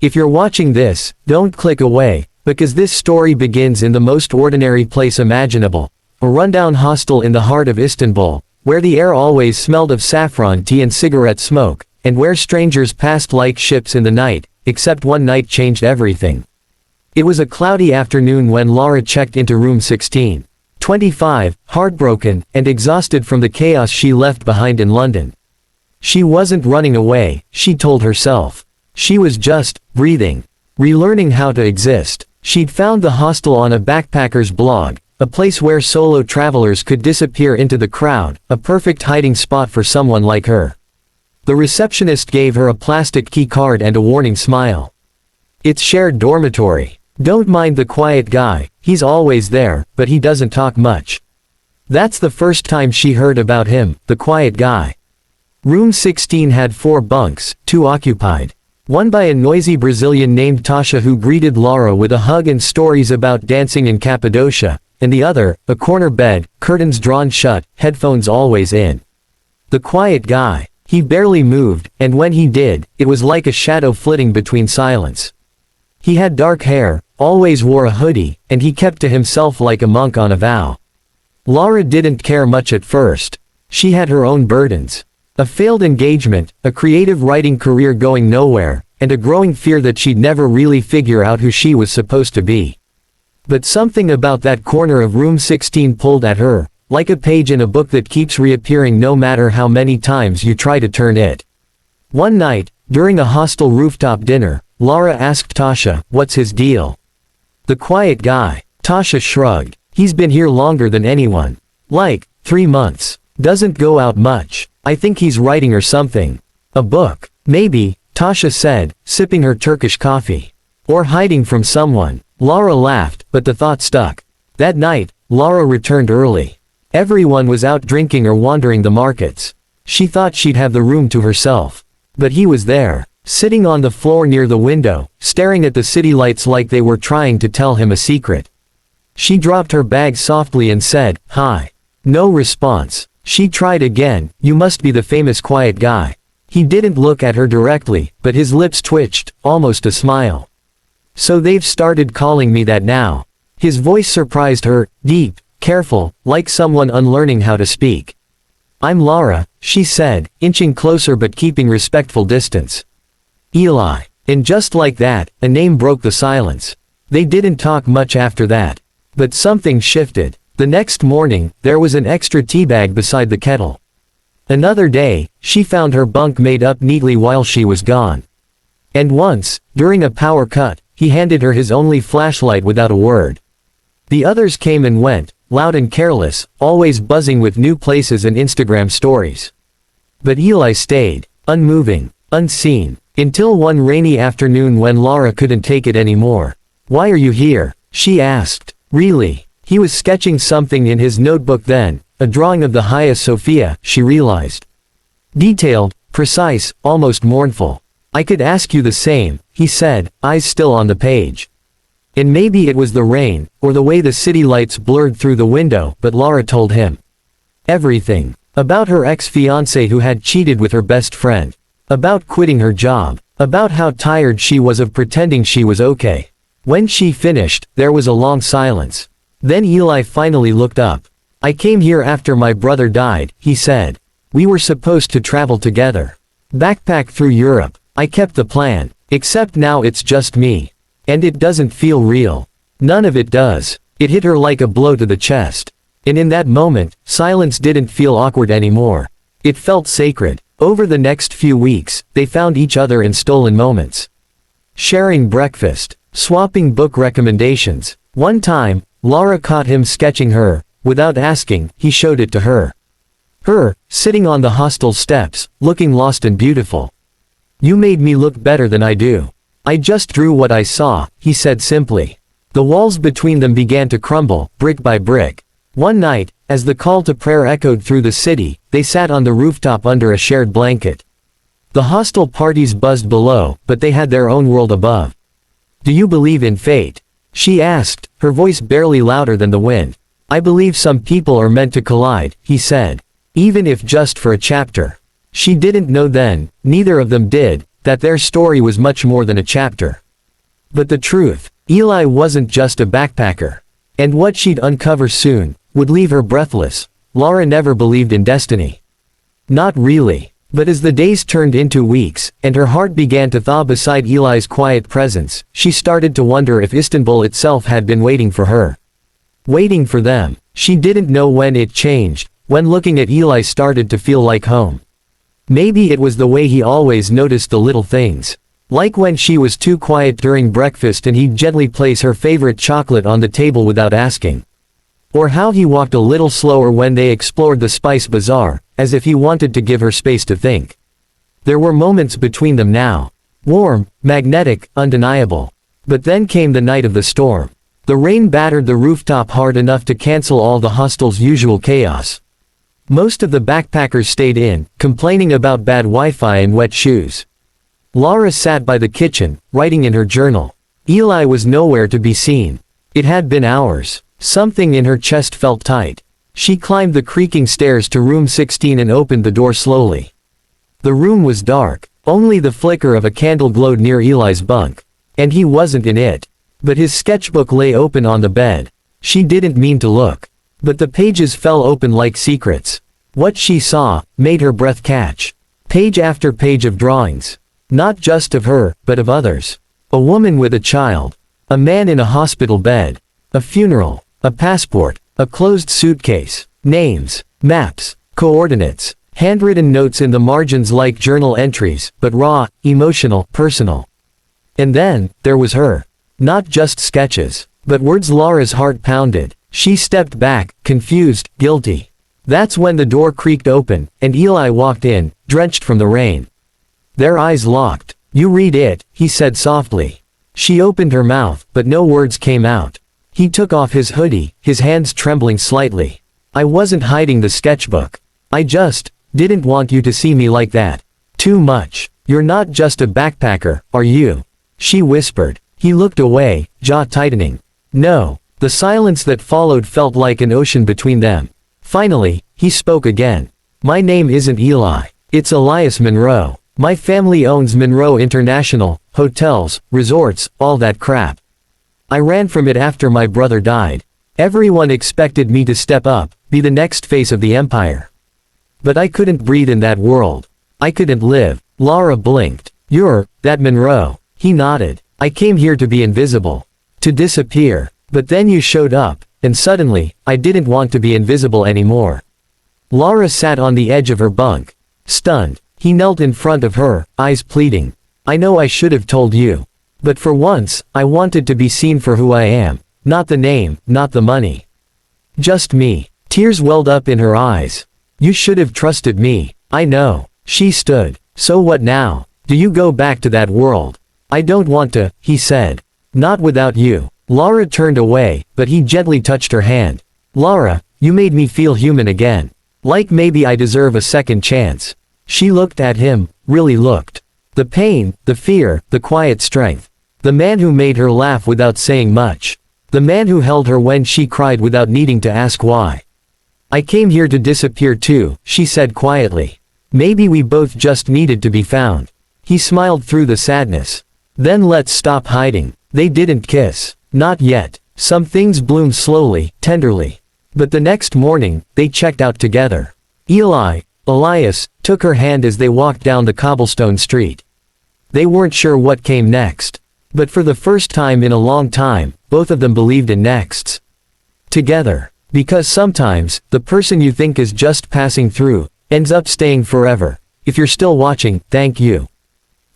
If you're watching this, don't click away, because this story begins in the most ordinary place imaginable, a rundown hostel in the heart of Istanbul, where the air always smelled of saffron tea and cigarette smoke, and where strangers passed like ships in the night, except one night changed everything. It was a cloudy afternoon when Lara checked into room 1625, heartbroken and exhausted from the chaos she left behind in London. She wasn't running away, she told herself. She was just breathing, relearning how to exist. She'd found the hostel on a backpacker's blog, a place where solo travelers could disappear into the crowd, a perfect hiding spot for someone like her. The receptionist gave her a plastic key card and a warning smile. "It's shared dormitory. Don't mind the quiet guy, he's always there, but he doesn't talk much." That's the first time she heard about him, the quiet guy. Room 16 had 4 bunks, 2 occupied. One by a noisy Brazilian named Tasha who greeted Lara with a hug and stories about dancing in Cappadocia, and the other, a corner bed, curtains drawn shut, headphones always in. The quiet guy. He barely moved, and when he did, it was like a shadow flitting between silence. He had dark hair, always wore a hoodie, and he kept to himself like a monk on a vow. Lara didn't care much at first. She had her own burdens. A failed engagement, a creative writing career going nowhere, and a growing fear that she'd never really figure out who she was supposed to be. But something about that corner of room 16 pulled at her, like a page in a book that keeps reappearing no matter how many times you try to turn it. One night, during a hostel rooftop dinner, Lara asked Tasha, "What's his deal?" "The quiet guy." Tasha shrugged. "He's been here longer than anyone. Like, 3 months. Doesn't go out much. I think he's writing or something. A book. Maybe," Tasha said, sipping her Turkish coffee. "Or hiding from someone." Lara laughed, but the thought stuck. That night, Lara returned early. Everyone was out drinking or wandering the markets. She thought she'd have the room to herself. But he was there, sitting on the floor near the window, staring at the city lights like they were trying to tell him a secret. She dropped her bag softly and said, "Hi." No response. She tried again, "You must be the famous quiet guy." He didn't look at her directly, but his lips twitched, almost a smile. "So they've started calling me that now." His voice surprised her, deep, careful, like someone unlearning how to speak. "I'm Lara," she said, inching closer but keeping respectful distance. "Eli." And just like that, a name broke the silence. They didn't talk much after that. But something shifted. The next morning, there was an extra tea bag beside the kettle. Another day, she found her bunk made up neatly while she was gone. And once, during a power cut, he handed her his only flashlight without a word. The others came and went, loud and careless, always buzzing with new places and Instagram stories. But Eli stayed, unmoving, unseen, until one rainy afternoon when Lara couldn't take it anymore. "Why are you here?" she asked. "Really?" He was sketching something in his notebook then, a drawing of the Hagia Sophia, she realized. Detailed, precise, almost mournful. "I could ask you the same," he said, eyes still on the page. And maybe it was the rain, or the way the city lights blurred through the window, but Lara told him everything. About her ex-fiancé who had cheated with her best friend. About quitting her job. About how tired she was of pretending she was okay. When she finished, there was a long silence. Then Eli finally looked up. "I came here after my brother died," he said. "We were supposed to travel together. Backpack through Europe. I kept the plan. Except now it's just me. And it doesn't feel real. None of it does." It hit her like a blow to the chest. And in that moment, silence didn't feel awkward anymore. It felt sacred. Over the next few weeks, they found each other in stolen moments. Sharing breakfast. Swapping book recommendations. One time, Lara caught him sketching her. Without asking, he showed it to her. Her, sitting on the hostel steps, looking lost and beautiful. "You made me look better than I do. I just drew what I saw," he said simply. The walls between them began to crumble, brick by brick. One night, as the call to prayer echoed through the city, they sat on the rooftop under a shared blanket. The hostel parties buzzed below, but they had their own world above. "Do you believe in fate?" she asked, her voice barely louder than the wind. "I believe some people are meant to collide," he said. "Even if just for a chapter." She didn't know then, neither of them did, that their story was much more than a chapter. But the truth, Eli wasn't just a backpacker. And what she'd uncover soon would leave her breathless. Lara never believed in destiny. Not really. But as the days turned into weeks, and her heart began to thaw beside Eli's quiet presence, she started to wonder if Istanbul itself had been waiting for her. Waiting for them. She didn't know when it changed, when looking at Eli started to feel like home. Maybe it was the way he always noticed the little things. Like when she was too quiet during breakfast and he'd gently place her favorite chocolate on the table without asking. Or how he walked a little slower when they explored the spice bazaar, as if he wanted to give her space to think. There were moments between them now. Warm, magnetic, undeniable. But then came the night of the storm. The rain battered the rooftop hard enough to cancel all the hostel's usual chaos. Most of the backpackers stayed in, complaining about bad Wi-Fi and wet shoes. Lara sat by the kitchen, writing in her journal. Eli was nowhere to be seen. It had been hours. Something in her chest felt tight. She climbed the creaking stairs to room 16 and opened the door slowly. The room was dark. Only the flicker of a candle glowed near Eli's bunk. And he wasn't in it. But his sketchbook lay open on the bed. She didn't mean to look. But the pages fell open like secrets. What she saw made her breath catch. Page after page of drawings. Not just of her, but of others. A woman with a child. A man in a hospital bed. A funeral. A passport. A closed suitcase. Names. Maps. Coordinates. Handwritten notes in the margins like journal entries, but raw, emotional, personal. And then, there was her. Not just sketches. But words. Lara's heart pounded. She stepped back, confused, guilty. That's when the door creaked open, and Eli walked in, drenched from the rain. Their eyes locked. "You read it," he said softly. She opened her mouth, but no words came out. He took off his hoodie, his hands trembling slightly. "I wasn't hiding the sketchbook. I just didn't want you to see me like that. Too much. You're not just a backpacker, are you?" She whispered. He looked away, jaw tightening. "No." The silence that followed felt like an ocean between them. Finally, he spoke again. "My name isn't Eli. It's Elias Monroe. My family owns Monroe International, hotels, resorts, all that crap. I ran from it after my brother died. Everyone expected me to step up, be the next face of the empire. But I couldn't breathe in that world. I couldn't live." Lara blinked. "You're that Monroe." He nodded. "I came here to be invisible. To disappear. But then you showed up, and suddenly, I didn't want to be invisible anymore." Lara sat on the edge of her bunk. Stunned. He knelt in front of her, eyes pleading. "I know I should have told you. But for once, I wanted to be seen for who I am. Not the name, not the money. Just me." Tears welled up in her eyes. "You should have trusted me. I know." She stood. "So what now? Do you go back to that world?" "I don't want to," he said. "Not without you." Lara turned away, but he gently touched her hand. "Lara, you made me feel human again. Like maybe I deserve a second chance." She looked at him, really looked. The pain, the fear, the quiet strength. The man who made her laugh without saying much. The man who held her when she cried without needing to ask why. "I came here to disappear too," she said quietly. "Maybe we both just needed to be found." He smiled through the sadness. "Then let's stop hiding." They didn't kiss. Not yet. Some things bloomed slowly, tenderly. But the next morning, they checked out together. Elias, took her hand as they walked down the cobblestone street. They weren't sure what came next. But for the first time in a long time, both of them believed in nexts. Together. Because sometimes, the person you think is just passing through, ends up staying forever. If you're still watching, thank you.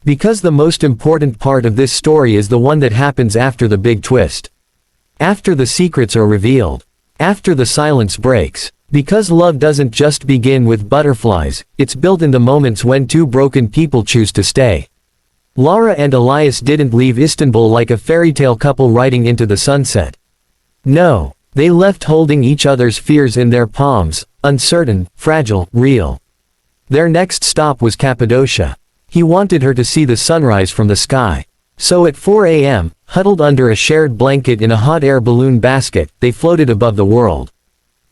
Because the most important part of this story is the one that happens after the big twist. After the secrets are revealed. After the silence breaks. Because love doesn't just begin with butterflies, it's built in the moments when two broken people choose to stay. Lara and Elias didn't leave Istanbul like a fairy tale couple riding into the sunset. No, they left holding each other's fears in their palms, uncertain, fragile, real. Their next stop was Cappadocia. He wanted her to see the sunrise from the sky. So at 4 a.m., huddled under a shared blanket in a hot air balloon basket, they floated above the world.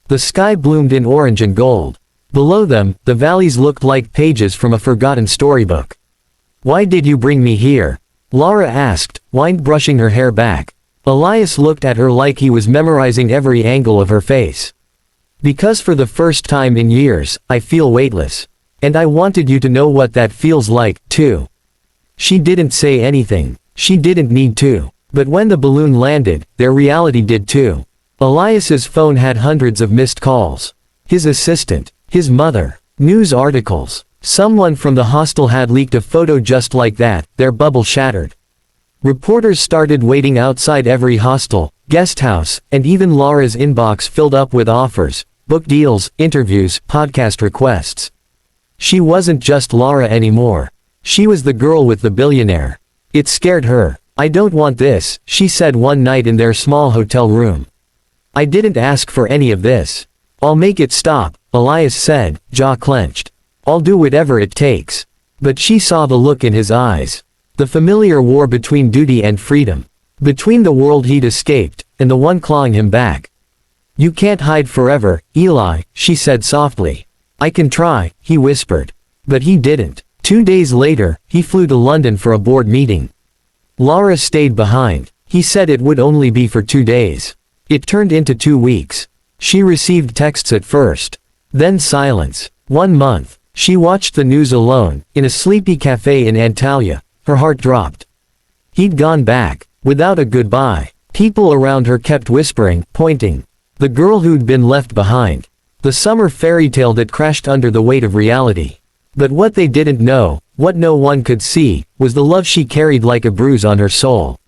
The sky bloomed in orange and gold. Below them, the valleys looked like pages from a forgotten storybook. Why did you bring me here? Lara asked, wind brushing her hair back. Elias looked at her like he was memorizing every angle of her face. Because for the first time in years, I feel weightless. And I wanted you to know what that feels like, too. She didn't say anything. She didn't need to. But when the balloon landed, their reality did too. Elias's phone had hundreds of missed calls. His assistant, his mother, news articles. Someone from the hostel had leaked a photo just like that. Their bubble shattered. Reporters started waiting outside every hostel, guest house, and even Lara's inbox filled up with offers, book deals, interviews, podcast requests. She wasn't just Lara anymore. She was the girl with the billionaire. It scared her. I don't want this, she said one night in their small hotel room. I didn't ask for any of this. I'll make it stop, Elias said, jaw clenched. I'll do whatever it takes. But she saw the look in his eyes. The familiar war between duty and freedom. Between the world he'd escaped, and the one clawing him back. You can't hide forever, Eli, she said softly. I can try, he whispered. But he didn't. 2 days later, he flew to London for a board meeting. Lara stayed behind. He said it would only be for 2 days. It turned into 2 weeks. She received texts at first. Then silence. 1 month. She watched the news alone, in a sleepy cafe in Antalya. Her heart dropped. He'd gone back, without a goodbye. People around her kept whispering, pointing. The girl who'd been left behind. The summer fairy tale that crashed under the weight of reality. But what they didn't know, what no one could see, was the love she carried like a bruise on her soul.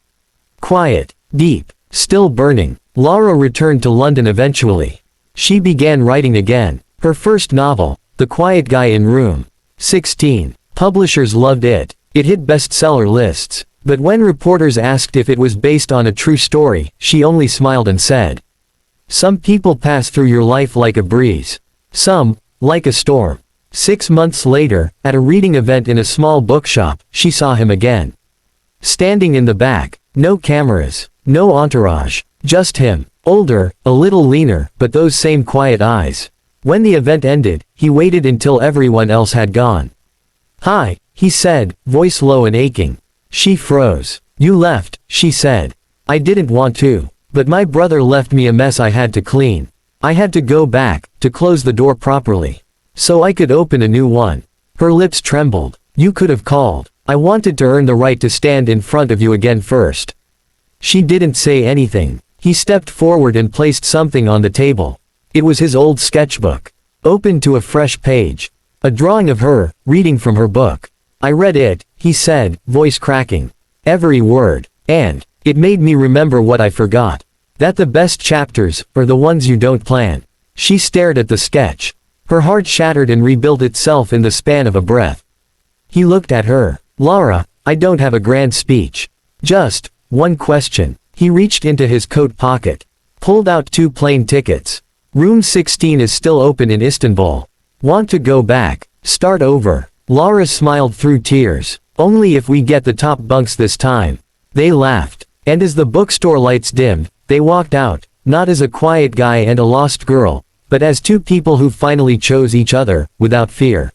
Quiet, deep, still burning, Lara returned to London eventually. She began writing again. Her first novel, The Quiet Guy in Room 16. Publishers loved it. It hit bestseller lists. But when reporters asked if it was based on a true story, she only smiled and said, some people pass through your life like a breeze. Some, like a storm. 6 months later, at a reading event in a small bookshop, she saw him again. Standing in the back, no cameras, no entourage, just him, older, a little leaner, but those same quiet eyes. When the event ended, he waited until everyone else had gone. Hi, he said, voice low and aching. She froze. You left, she said. I didn't want to. But my brother left me a mess I had to clean. I had to go back, to close the door properly. So I could open a new one. Her lips trembled. You could have called. I wanted to earn the right to stand in front of you again first. She didn't say anything. He stepped forward and placed something on the table. It was his old sketchbook. Open to a fresh page. A drawing of her, reading from her book. I read it, he said, voice cracking. Every word. And it made me remember what I forgot. That the best chapters are the ones you don't plan. She stared at the sketch. Her heart shattered and rebuilt itself in the span of a breath. He looked at her. Lara, I don't have a grand speech. Just one question. He reached into his coat pocket. Pulled out 2 plane tickets. Room 16 is still open in Istanbul. Want to go back? Start over. Lara smiled through tears. Only if we get the top bunks this time. They laughed. And as the bookstore lights dimmed, they walked out, not as a quiet guy and a lost girl, but as 2 people who finally chose each other, without fear.